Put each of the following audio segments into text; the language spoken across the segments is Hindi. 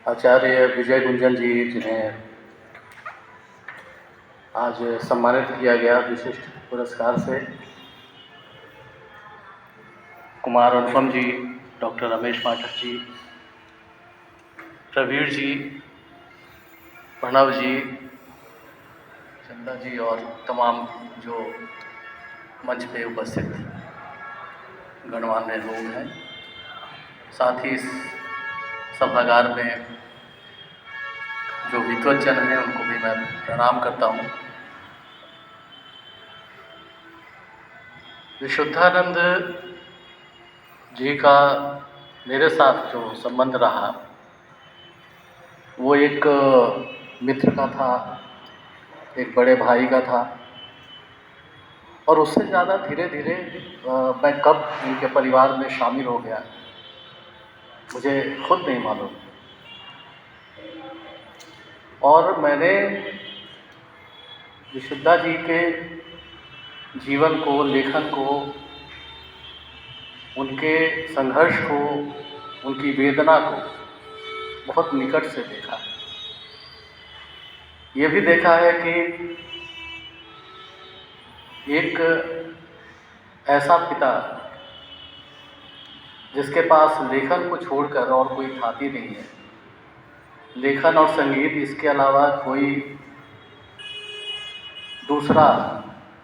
आचार्य विजय गुंजन जी, जिन्हें आज सम्मानित किया गया विशिष्ट पुरस्कार से, कुमार अनुपम जी, डॉक्टर रमेश पाठक जी, प्रवीण जी, प्रणव जी, चंदा जी और तमाम जो मंच पे उपस्थित गणमान्य लोग हैं, साथ ही इस सभागार में जो विद्वज्जन हैं उनको भी मैं प्रणाम करता हूँ। विशुद्धानंद जी का मेरे साथ जो संबंध रहा वो एक मित्र का था, एक बड़े भाई का था, और उससे ज़्यादा धीरे धीरे मैं कब इनके परिवार में शामिल हो गया मुझे खुद नहीं मालूम। और मैंने विशुद्धा जी के जीवन को, लेखन को, उनके संघर्ष को, उनकी वेदना को बहुत निकट से देखा है। ये भी देखा है कि एक ऐसा पिता जिसके पास लेखन को छोड़कर और कोई थाती नहीं है, लेखन और संगीत इसके अलावा कोई दूसरा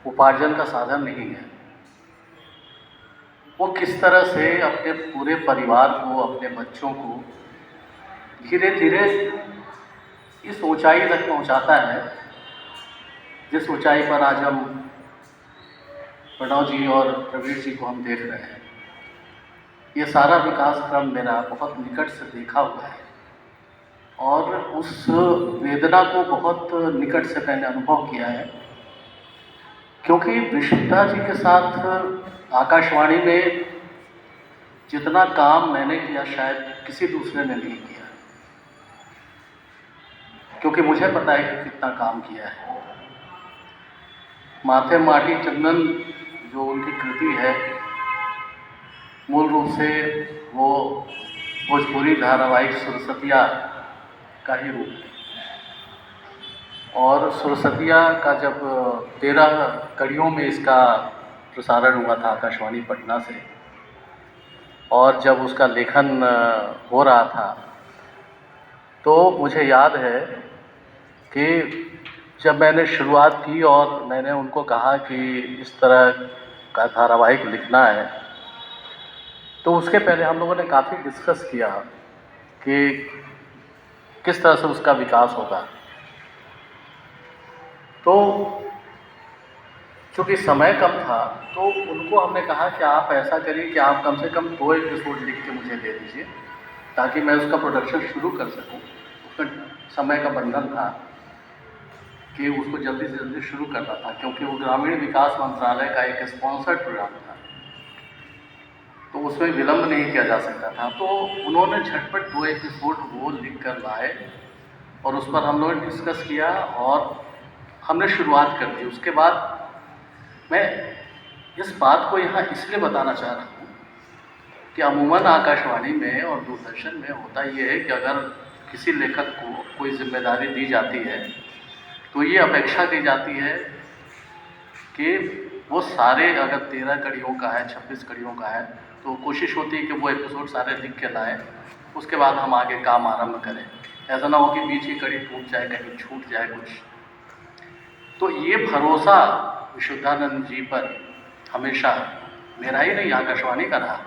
उपार्जन का साधन नहीं है, वो किस तरह से अपने पूरे परिवार को, अपने बच्चों को धीरे धीरे इस ऊंचाई तक पहुंचाता है जिस ऊंचाई पर आज हम प्रणव जी और प्रवीण जी को हम देख रहे हैं। ये सारा विकास क्रम मेरा बहुत निकट से देखा हुआ है और उस वेदना को बहुत निकट से मैंने अनुभव किया है, क्योंकि विशुद्धा जी के साथ आकाशवाणी में जितना काम मैंने किया शायद किसी दूसरे ने नहीं किया, क्योंकि मुझे पता है कि कितना काम किया है। माथे माटी चंदन जो उनकी कृति है, मूल रूप से वो भोजपुरी धारावाहिक सुरसतिया का ही रूप है। और सुरसतिया का जब 13 कड़ियों में इसका प्रसारण हुआ था आकाशवाणी पटना से, और जब उसका लेखन हो रहा था तो मुझे याद है कि जब मैंने शुरुआत की और मैंने उनको कहा कि इस तरह का धारावाहिक लिखना है, तो उसके पहले हम लोगों ने काफ़ी डिस्कस किया कि किस तरह से उसका विकास होगा। तो चूँकि समय कम था तो उनको हमने कहा कि आप ऐसा करिए कि आप कम से कम 2 एपिसोड लिख के मुझे दे दीजिए ताकि मैं उसका प्रोडक्शन शुरू कर सकूं। उसमें समय का बंधन था कि उसको जल्दी से जल्दी शुरू करना था, क्योंकि वो ग्रामीण विकास मंत्रालय का एक स्पॉन्सर्ड प्रोग्राम था, तो उसमें विलम्ब नहीं किया जा सकता था। तो उन्होंने झटपट 2 एपिसोड वो लिख कर लाए और उस पर हम लोगों ने डिस्कस किया और हमने शुरुआत कर दी। उसके बाद मैं इस बात को यहाँ इसलिए बताना चाह रहा हूँ कि अमूमन आकाशवाणी में और दूरदर्शन में होता ये है कि अगर किसी लेखक को कोई जिम्मेदारी दी जाती है तो ये अपेक्षा की जाती है कि वो सारे, अगर 13 कड़ियों का है, 26 कड़ियों का है, तो कोशिश होती है कि वो एपिसोड सारे लिख के लाएँ, उसके बाद हम आगे काम आरंभ करें। ऐसा ना हो कि बीच की कड़ी टूट जाए, कहीं छूट जाए कुछ। तो ये भरोसा विशुद्धानंद जी पर हमेशा मेरा ही नहीं, आकाशवाणी का रहा,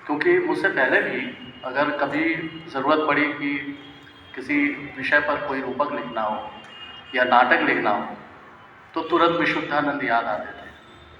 क्योंकि मुझसे पहले भी अगर कभी ज़रूरत पड़ी कि किसी विषय पर कोई रूपक लिखना हो या नाटक लिखना हो तो तुरंत विशुद्धानंद याद आते थे।